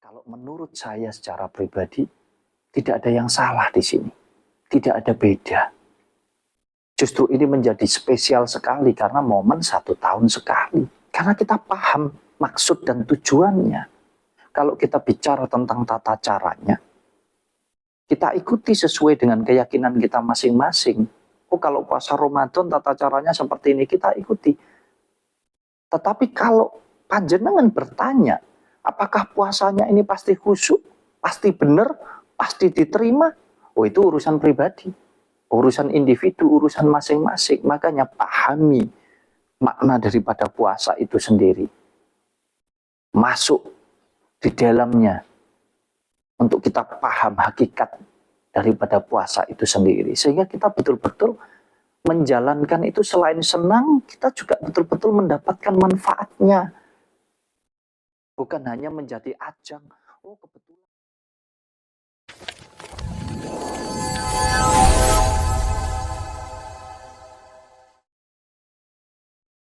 Kalau menurut saya secara pribadi, tidak ada yang salah di sini. Tidak ada beda. Justru ini menjadi spesial sekali karena momen 1 tahun sekali. Karena kita paham maksud dan tujuannya. Kalau kita bicara tentang tata caranya, kita ikuti sesuai dengan keyakinan kita masing-masing. Oh, kalau puasa Ramadan tata caranya seperti ini, kita ikuti. Tetapi kalau panjenengan bertanya, apakah puasanya ini pasti khusyuk, pasti benar, pasti diterima? Oh, itu urusan pribadi, urusan individu, urusan masing-masing. Makanya pahami makna daripada puasa itu sendiri. Masuk di dalamnya untuk kita paham hakikat daripada puasa itu sendiri. Sehingga kita betul-betul menjalankan itu selain senang, kita juga betul-betul mendapatkan manfaatnya. Bukan hanya menjadi ajang, oh kebetulan.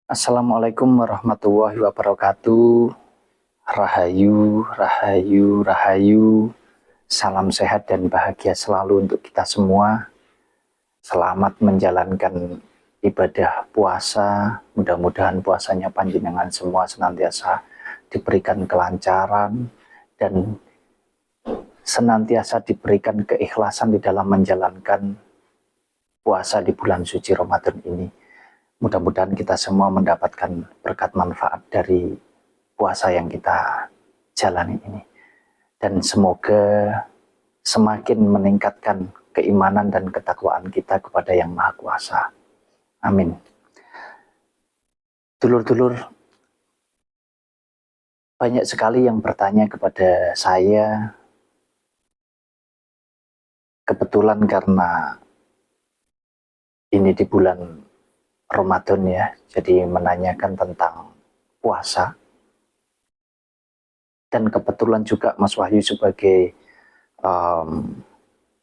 Assalamualaikum warahmatullahi wabarakatuh. Rahayu, rahayu, rahayu. Salam sehat dan bahagia selalu untuk kita semua. Selamat menjalankan ibadah puasa. Mudah-mudahan puasanya panjenengan semua senantiasa diberikan kelancaran dan senantiasa diberikan keikhlasan di dalam menjalankan puasa di bulan suci Ramadan ini. Mudah-mudahan kita semua mendapatkan berkat manfaat dari puasa yang kita jalani ini. Dan semoga semakin meningkatkan keimanan dan ketakwaan kita kepada Yang Maha Kuasa. Amin. Dulur-dulur, banyak sekali yang bertanya kepada saya. Kebetulan karena ini di bulan Ramadan ya, jadi menanyakan tentang puasa. Dan kebetulan juga Mas Wahyu sebagai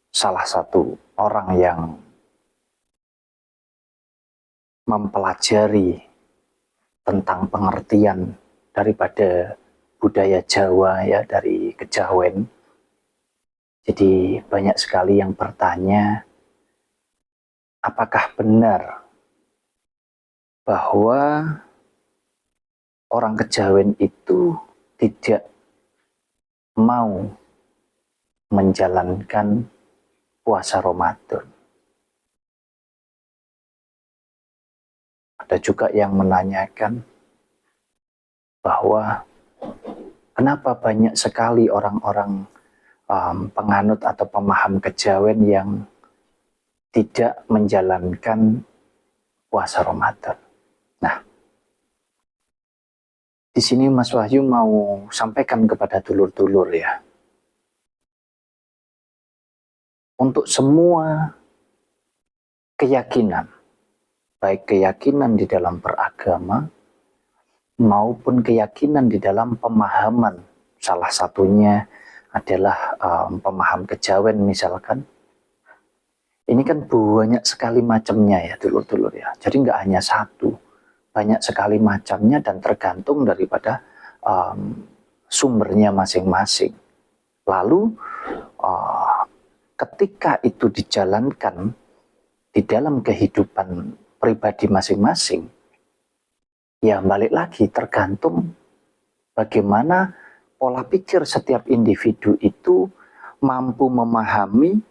salah satu orang yang mempelajari tentang pengertian daripada budaya Jawa ya, dari kejawen. Jadi banyak sekali yang bertanya, apakah benar bahwa orang kejawen itu tidak mau menjalankan puasa Ramadan? Ada juga yang menanyakan bahwa kenapa banyak sekali orang-orang penganut atau pemaham kejawen yang tidak menjalankan puasa Ramadan. Nah, di sini Mas Wahyu mau sampaikan kepada dulur-dulur ya. Untuk semua keyakinan, baik keyakinan di dalam beragama maupun keyakinan di dalam pemahaman, salah satunya adalah pemaham kejawen misalkan. Ini kan banyak sekali macamnya ya dulur-dulur ya. Jadi nggak hanya satu, banyak sekali macamnya dan tergantung daripada sumbernya masing-masing. Lalu ketika itu dijalankan di dalam kehidupan pribadi masing-masing, ya balik lagi tergantung bagaimana pola pikir setiap individu itu mampu memahami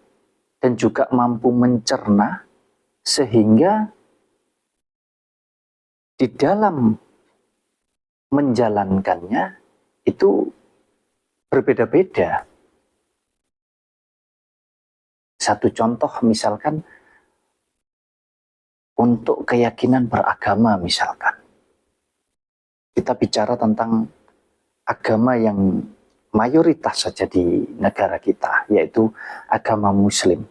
dan juga mampu mencerna, sehingga di dalam menjalankannya itu berbeda-beda. Satu contoh misalkan untuk keyakinan beragama misalkan. Kita bicara tentang agama yang mayoritas saja di negara kita, yaitu agama Muslim,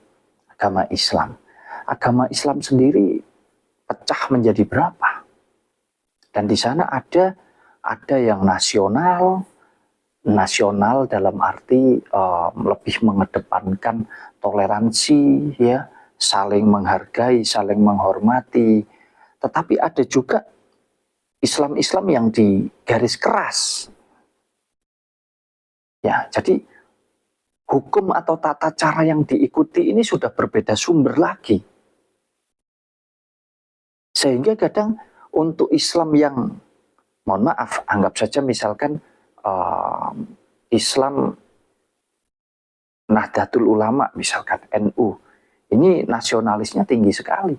agama Islam. Agama Islam sendiri pecah menjadi berapa? Dan di sana ada yang nasional dalam arti lebih mengedepankan toleransi, ya, saling menghargai, saling menghormati. Tetapi ada juga Islam yang di garis keras, Ya, jadi hukum atau tata cara yang diikuti ini sudah berbeda sumber lagi. Sehingga kadang untuk Islam yang, mohon maaf, anggap saja misalkan Islam Nahdlatul Ulama, misalkan NU, ini nasionalisnya tinggi sekali.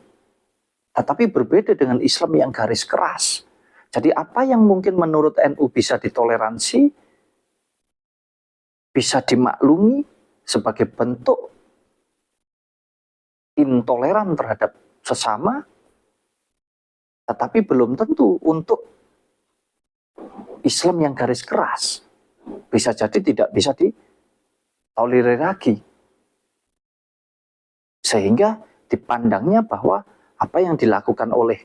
Tetapi berbeda dengan Islam yang garis keras. Jadi apa yang mungkin menurut NU bisa ditoleransi, bisa dimaklumi sebagai bentuk intoleran terhadap sesama, tetapi belum tentu untuk Islam yang garis keras. Bisa jadi tidak bisa ditolerir lagi. Sehingga dipandangnya bahwa apa yang dilakukan oleh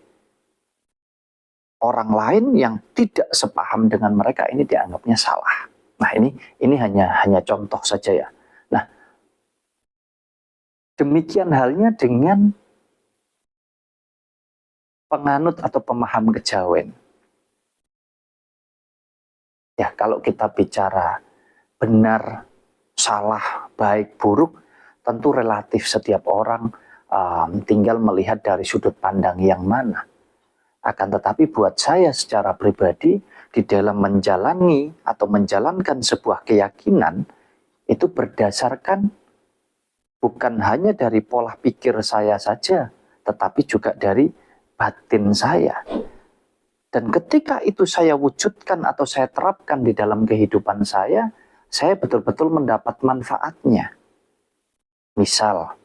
orang lain yang tidak sepaham dengan mereka ini dianggapnya salah. Nah, ini hanya contoh saja ya. Nah, demikian halnya dengan penganut atau pemaham kejawen. Ya, kalau kita bicara benar, salah, baik, buruk, tentu relatif setiap orang tinggal melihat dari sudut pandang yang mana. Akan tetapi buat saya secara pribadi, di dalam menjalani atau menjalankan sebuah keyakinan, itu berdasarkan bukan hanya dari pola pikir saya saja, tetapi juga dari batin saya. Dan ketika itu saya wujudkan atau saya terapkan di dalam kehidupan saya betul-betul mendapat manfaatnya. Misal,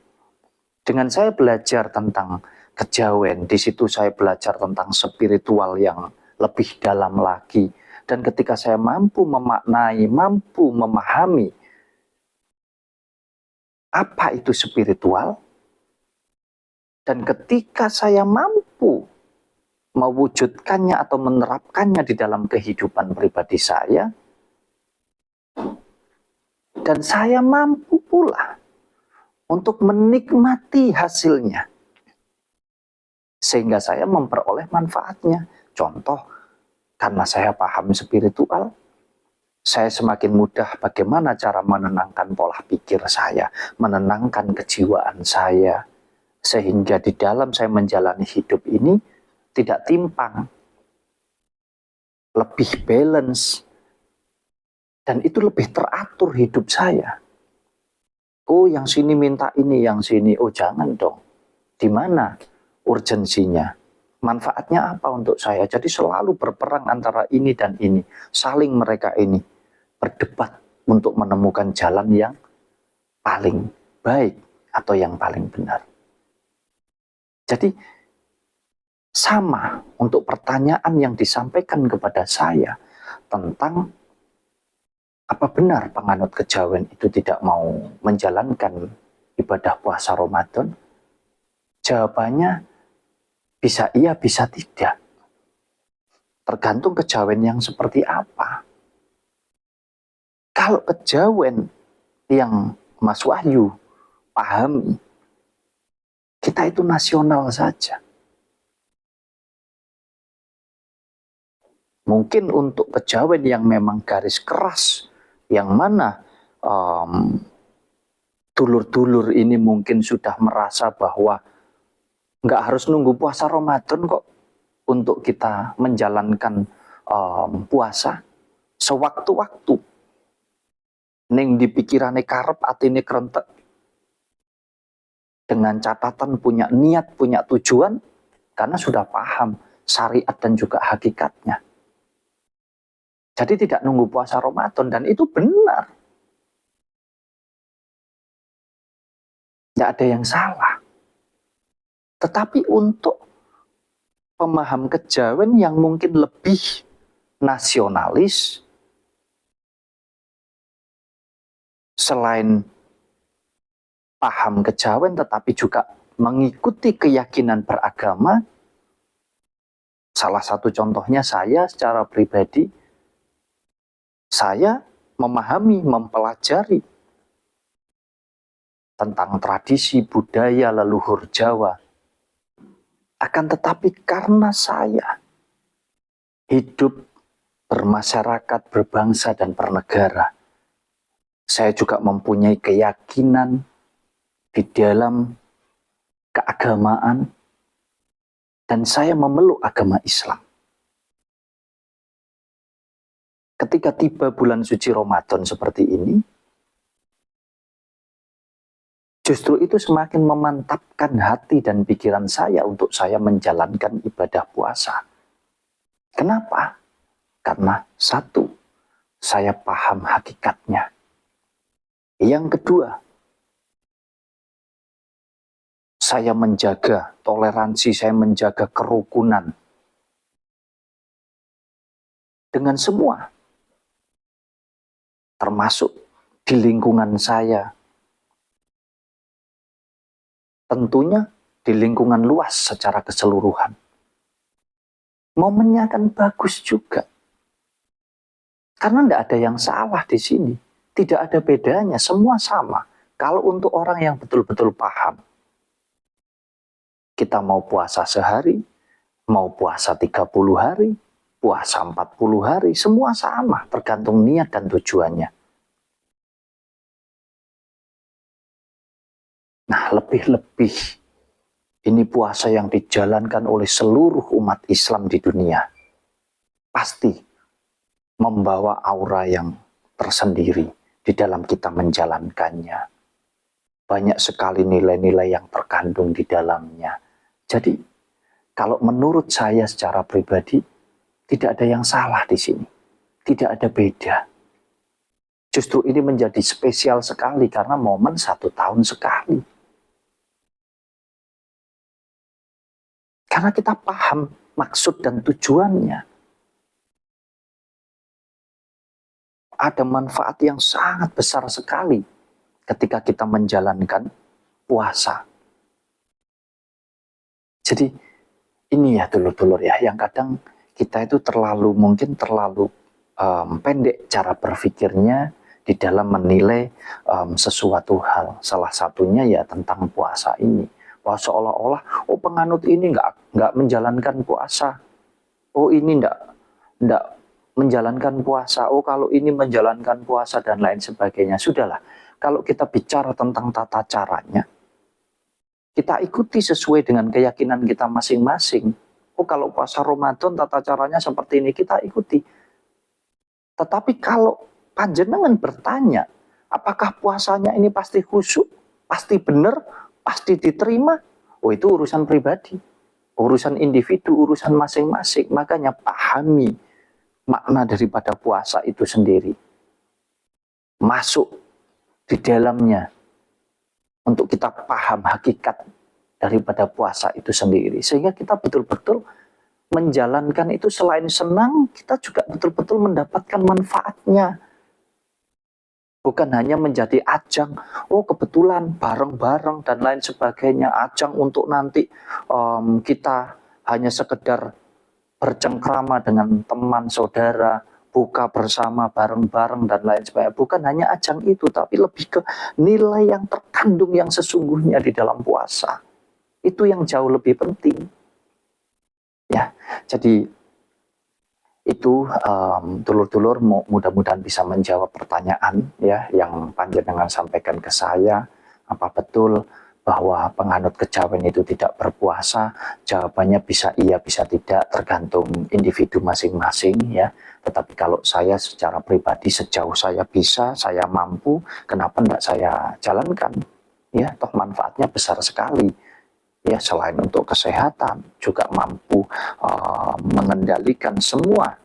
dengan saya belajar tentang kejawen, di situ saya belajar tentang spiritual yang lebih dalam lagi. Dan ketika saya mampu memaknai, mampu memahami apa itu spiritual, dan ketika saya mampu mewujudkannya atau menerapkannya di dalam kehidupan pribadi saya, dan saya mampu pula untuk menikmati hasilnya, sehingga saya memperoleh manfaatnya. Contoh, karena saya paham spiritual, saya semakin mudah bagaimana cara menenangkan pola pikir saya, menenangkan kejiwaan saya, sehingga di dalam saya menjalani hidup ini tidak timpang, lebih balance, dan itu lebih teratur hidup saya. Oh, yang sini minta ini, yang sini, oh jangan dong. Di mana urgensinya? Manfaatnya apa untuk saya? Jadi selalu berperang antara ini dan ini. Saling mereka ini berdebat untuk menemukan jalan yang paling baik atau yang paling benar. Jadi sama untuk pertanyaan yang disampaikan kepada saya tentang apa benar penganut kejawen itu tidak mau menjalankan ibadah puasa Ramadan? Jawabannya bisa iya, bisa tidak. Tergantung kejawen yang seperti apa. Kalau kejawen yang Mas Wahyu pahami, kita itu nasional saja. Mungkin untuk kejawen yang memang garis keras, yang mana dulur-dulur ini mungkin sudah merasa bahwa nggak harus nunggu puasa Ramadan kok untuk kita menjalankan puasa sewaktu-waktu. Ning di pikirane karep, atine krentek. Dengan catatan punya niat, punya tujuan, karena sudah paham syariat dan juga hakikatnya. Jadi tidak nunggu puasa Ramadan, dan itu benar. Tidak ada yang salah. Tetapi untuk pemaham kejawen yang mungkin lebih nasionalis, selain paham kejawen tetapi juga mengikuti keyakinan beragama, salah satu contohnya saya secara pribadi, saya memahami, mempelajari tentang tradisi budaya leluhur Jawa. Akan tetapi karena saya hidup bermasyarakat, berbangsa, dan bernegara, Saya juga mempunyai keyakinan di dalam keagamaan, dan saya memeluk agama Islam. Ketika tiba bulan suci Ramadan seperti ini, justru itu semakin memantapkan hati dan pikiran saya untuk saya menjalankan ibadah puasa. Kenapa? Karena satu, saya paham hakikatnya. Yang kedua, saya menjaga toleransi, saya menjaga kerukunan dengan semua, termasuk di lingkungan saya. Tentunya di lingkungan luas secara keseluruhan. Momennya kan bagus juga. Karena tidak ada yang salah di sini. Tidak ada bedanya, semua sama. Kalau untuk orang yang betul-betul paham, kita mau puasa sehari, mau puasa 30 hari, puasa 40 hari, semua sama, tergantung niat dan tujuannya. Nah, lebih-lebih ini puasa yang dijalankan oleh seluruh umat Islam di dunia. Pasti membawa aura yang tersendiri di dalam kita menjalankannya. Banyak sekali nilai-nilai yang terkandung di dalamnya. Jadi, kalau menurut saya secara pribadi, tidak ada yang salah di sini. Tidak ada beda. Justru ini menjadi spesial sekali karena momen 1 tahun sekali. Karena kita paham maksud dan tujuannya. Ada manfaat yang sangat besar sekali ketika kita menjalankan puasa. Jadi ini ya dulur-dulur ya, yang kadang kita itu mungkin terlalu pendek cara berpikirnya di dalam menilai sesuatu hal. Salah satunya ya tentang puasa ini. Bahwa seolah-olah, oh penganut ini nggak menjalankan puasa. Oh ini nggak menjalankan puasa, oh kalau ini menjalankan puasa dan lain sebagainya. Sudahlah, kalau kita bicara tentang tata caranya, kita ikuti sesuai dengan keyakinan kita masing-masing. Oh kalau puasa Ramadan tata caranya seperti ini, kita ikuti. Tetapi kalau panjenengan bertanya, apakah puasanya ini pasti khusyuk, pasti benar, pasti diterima? Oh itu urusan pribadi, urusan individu, urusan masing-masing. Makanya pahami makna daripada puasa itu sendiri. Masuk di dalamnya untuk kita paham hakikat daripada puasa itu sendiri. Sehingga kita betul-betul menjalankan itu selain senang, kita juga betul-betul mendapatkan manfaatnya. Bukan hanya menjadi ajang, oh kebetulan bareng-bareng dan lain sebagainya. Ajang untuk nanti kita hanya sekedar bercengkrama dengan teman, saudara, buka bersama bareng-bareng dan lain sebagainya. Bukan hanya ajang itu, tapi lebih ke nilai yang terkandung yang sesungguhnya di dalam puasa. Itu yang jauh lebih penting. Ya, jadi itu dulur-dulur mudah-mudahan bisa menjawab pertanyaan ya yang panjenengan sampaikan ke saya. Apa betul bahwa penganut kejawen itu tidak berpuasa? Jawabannya bisa iya, bisa tidak, tergantung individu masing-masing ya. Tetapi kalau saya secara pribadi, sejauh saya bisa, saya mampu, kenapa tidak saya jalankan? Ya, toh manfaatnya besar sekali. Ya, selain untuk kesehatan, juga mampu mengendalikan semua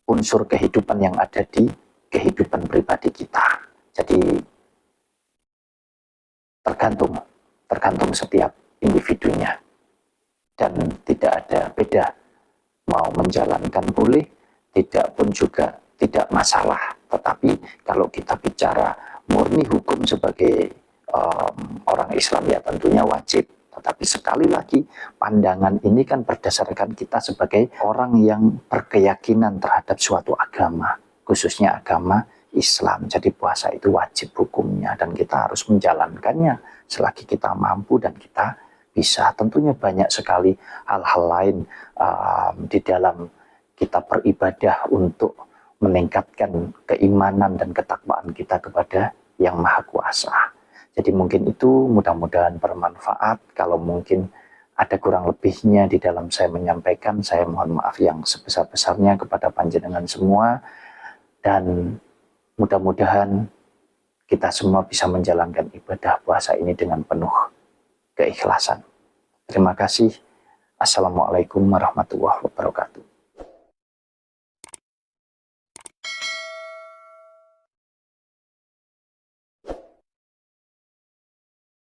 unsur kehidupan yang ada di kehidupan pribadi kita. Jadi tergantung setiap individunya, dan tidak ada beda, mau menjalankan boleh, tidak pun juga tidak masalah. Tetapi kalau kita bicara murni hukum sebagai orang Islam ya tentunya wajib. Tetapi sekali lagi pandangan ini kan berdasarkan kita sebagai orang yang berkeyakinan terhadap suatu agama, khususnya agama Islam. Jadi puasa itu wajib hukumnya dan kita harus menjalankannya selagi kita mampu dan kita bisa. Tentunya banyak sekali hal-hal lain di dalam kita beribadah untuk meningkatkan keimanan dan ketakwaan kita kepada Yang Maha Kuasa. Jadi mungkin itu mudah-mudahan bermanfaat. Kalau mungkin ada kurang lebihnya di dalam saya menyampaikan, saya mohon maaf yang sebesar-besarnya kepada panjenengan semua. Dan mudah-mudahan kita semua bisa menjalankan ibadah puasa ini dengan penuh keikhlasan. Terima kasih. Assalamualaikum warahmatullahi wabarakatuh.